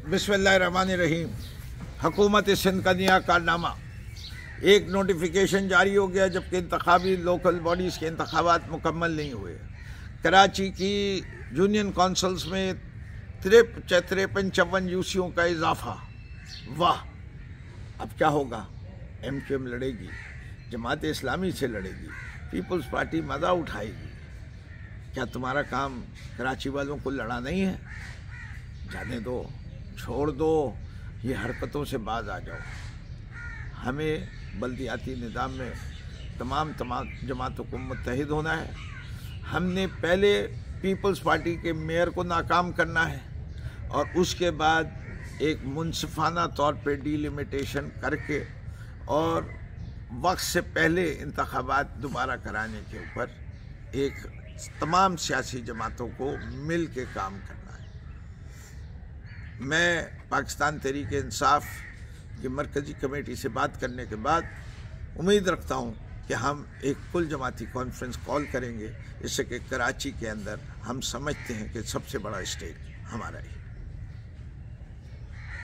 बिस्मिल्लाहिर्रहमानिर्रहीम। हुकूमत सिंध का नया कारनामा, एक नोटिफिकेशन जारी हो गया जबकि इंतखाबी लोकल बॉडीज़ के इंतखाबात मुकम्मल नहीं हुए। कराची की यूनियन काउंसिल्स में 53-54 यूसीओं का इजाफा। वाह! अब क्या होगा? MQM लड़ेगी, जमात इस्लामी से लड़ेगी, पीपल्स पार्टी मज़ा उठाएगी। क्या तुम्हारा काम कराची वालों को लड़ा नहीं है? जाने दो, छोड़ दो, ये हरकतों से बाज आ जाओ। हमें बल्दियाती निज़ाम में तमाम जमातों को मुत्तहिद होना है। हमने पहले पीपल्स पार्टी के मेयर को नाकाम करना है और उसके बाद एक मुनसिफाना तौर पे डिलिमिटेशन करके और वक्त से पहले इंतखाबात दोबारा कराने के ऊपर एक तमाम सियासी जमातों को मिल के काम करना है। मैं पाकिस्तान तहरीक-ए-इंसाफ की मरकज़ी कमेटी से बात करने के बाद उम्मीद रखता हूँ कि हम एक कुल जमाती कॉन्फ्रेंस कॉल करेंगे, इससे कि कराची के अंदर हम समझते हैं कि सबसे बड़ा स्टेक हमारा ही।